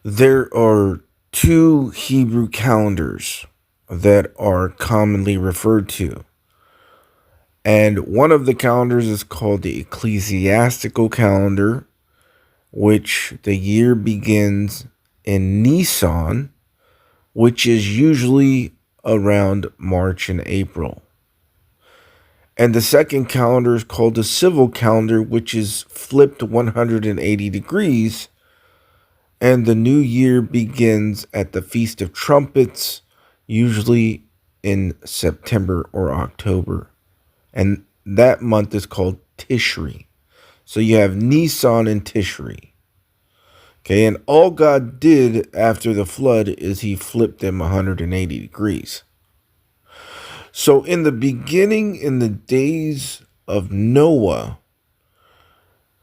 There are two Hebrew calendars that are commonly referred to. And one of the calendars is called the ecclesiastical calendar, which the year begins in Nisan, which is usually around March and April. And the second calendar is called the civil calendar, which is flipped 180 degrees. And the new year begins at the Feast of Trumpets, usually in September or October. And that month is called Tishri. So you have Nisan and Tishri. Okay, and all God did after the flood is he flipped them 180 degrees. So in the beginning, in the days of Noah,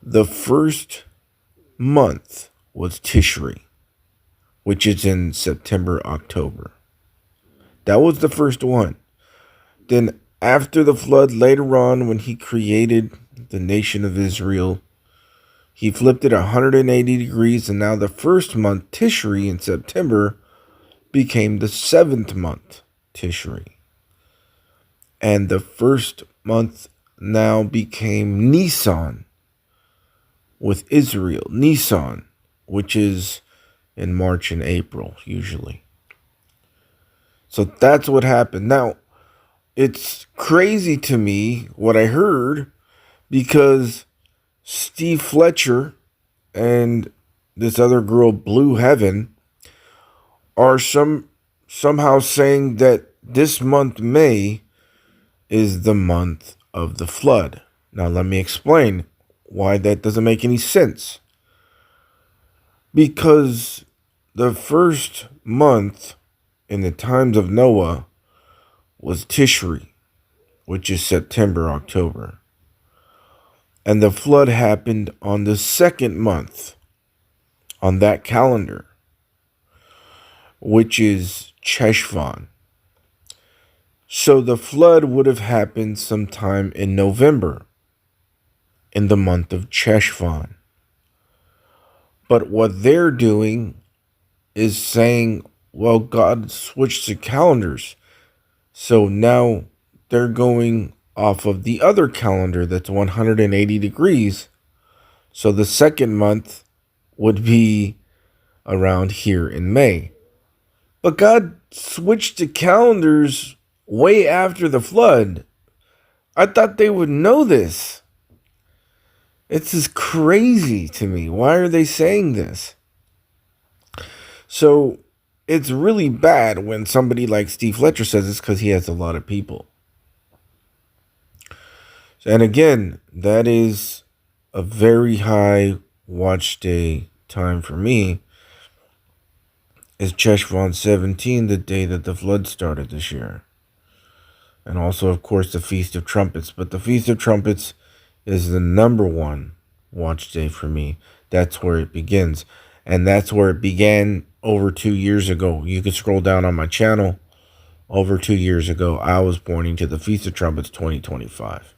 the first month was Tishri, which is in September, October. That was the first one. Then after the flood, later on, when he created the nation of Israel, he flipped it 180 degrees, and now the first month, Tishri, in September, became the seventh month, Tishri. And the first month now became Nisan, with Israel, Nisan, which is in March and April, usually. So that's what happened. Now, it's crazy to me what I heard, because Steve Fletcher and this other girl, Blue Heaven, are somehow saying that this month, May, is the month of the flood. Now, let me explain why that doesn't make any sense. Because the first month in the times of Noah was Tishri, which is September, October. And the flood happened on the second month on that calendar, which is Cheshvan. So the flood would have happened sometime in November, in the month of Cheshvan. But what they're doing is saying, well, God switched the calendars. So now they're going off of the other calendar that's 180 degrees. So the second month would be around here in May. But God switched the calendars way after the flood. I thought they would know this. It's just crazy to me. Why are they saying this? So it's really bad when somebody like Steve Fletcher says this, because he has a lot of people. And again, that is a very high watch day time for me. Is Cheshvan 17, the day that the flood started this year. And also, of course, the Feast of Trumpets. But the Feast of Trumpets is the number one watch day for me. That's where it begins. And that's where it began over 2 years ago. You can scroll down on my channel. Over 2 years ago, I was pointing to the Feast of Trumpets 2025.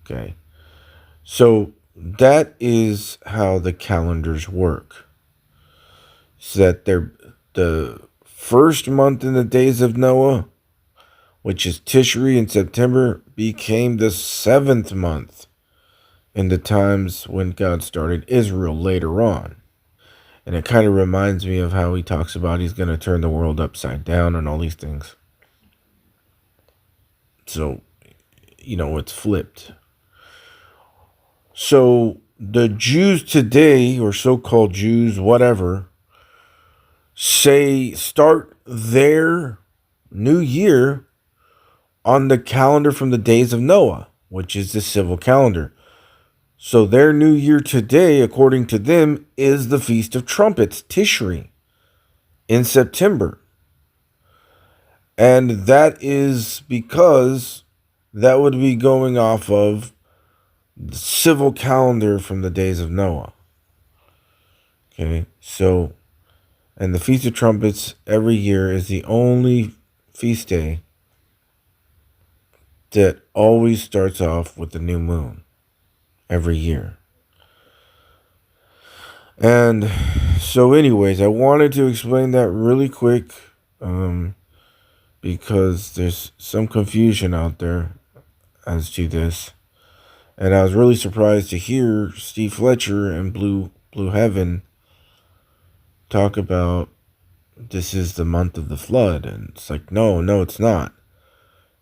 Okay. So that is how the calendars work. So that they're the first month in the days of Noah, which is Tishri in September, became the seventh month in the times when God started Israel later on. And it kind of reminds me of how he talks about he's going to turn the world upside down and all these things. So, it's flipped. So the Jews today, or so-called Jews, whatever, start their new year on the calendar from the days of Noah, which is the civil calendar. So their new year today, according to them, is the Feast of Trumpets, Tishri, in September. And that is because that would be going off of the civil calendar from the days of Noah. Okay, so, and the Feast of Trumpets every year is the only feast day that always starts off with the new moon every year. And So, anyways, I wanted to explain that really quick, because there's some confusion out there as to this. And I was really surprised to hear Steve Fletcher and Blue Heaven talk about this is the month of the flood. And it's like, no, it's not.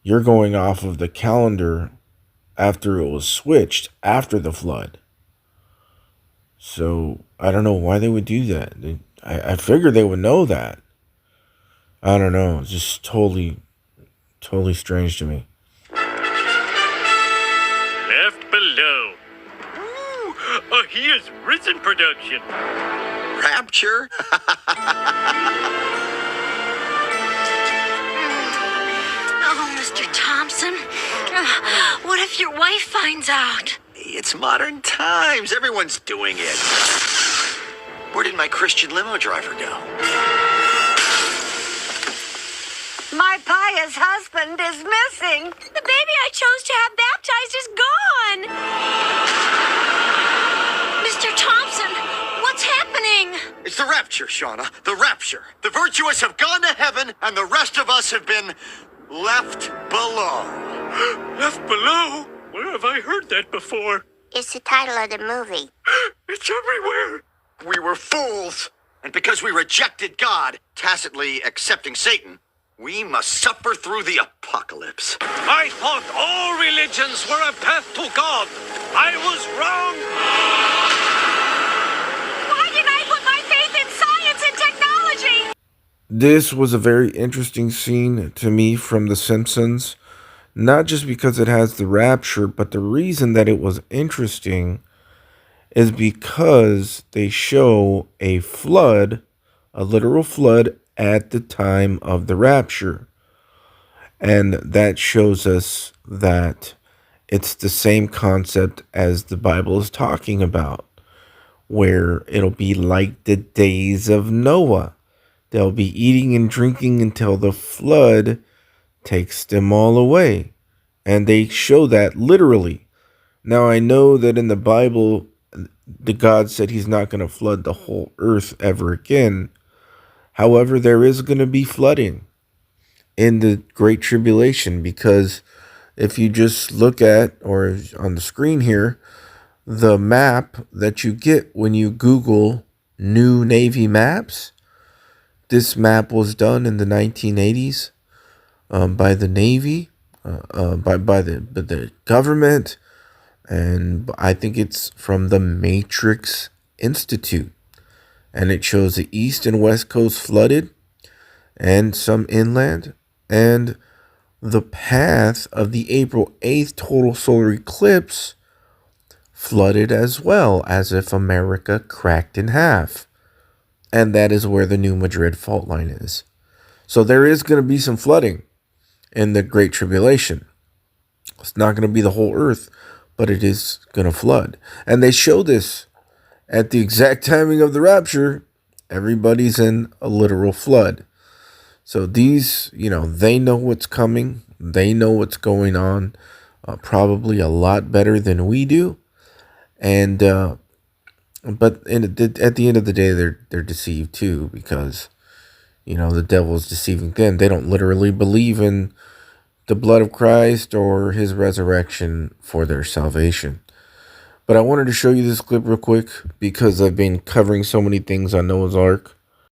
You're going off of the calendar after it was switched after the flood. So I don't know why they would do that. I figured they would know that. I don't know. It's just totally strange to me. Left below. Ooh, a He Is Risen production. Rapture? Oh, Mr. Thompson. What if your wife finds out? It's modern times. Everyone's doing it. Where did my Christian limo driver go? My pious husband is missing. The baby I chose to have baptized is gone. Mr. Thompson, what's happening? It's the rapture, Shauna. The rapture. The virtuous have gone to heaven, and the rest of us have been left below. Left below? Where have I heard that before? It's the title of the movie. It's everywhere. We were fools. And because we rejected God, tacitly accepting Satan, we must suffer through the apocalypse. I thought all religions were a path to God. I was wrong. Why did I put my faith in science and technology? This was a very interesting scene to me from The Simpsons. Not just because it has the rapture, but the reason that it was interesting is because they show a flood, a literal flood at the time of the rapture. And that shows us that it's the same concept as the Bible is talking about, where it'll be like the days of Noah. They'll be eating and drinking until the flood takes them all away. And they show that literally. Now, I know that in the Bible, the God said he's not going to flood the whole earth ever again. However, there is going to be flooding in the Great Tribulation, because if you just look at, or on the screen here, the map that you get when you Google New Navy maps, this map was done in the 1980s by the Navy, by the government, and I think it's from the Matrix Institute. And it shows the east and west coast flooded, and some inland, and the path of the April 8th total solar eclipse flooded as well, as if America cracked in half. And that is where the New Madrid fault line is. So there is going to be some flooding in the Great Tribulation. It's not going to be the whole earth, but it is going to flood. And they show this at the exact timing of the rapture. Everybody's in a literal flood. So these, they know what's coming. They know what's going on, probably a lot better than we do. And but at the end of the day, they're deceived too, because the devil's deceiving them. They don't literally believe in the blood of Christ or his resurrection for their salvation. But I wanted to show you this clip real quick because I've been covering so many things on Noah's Ark.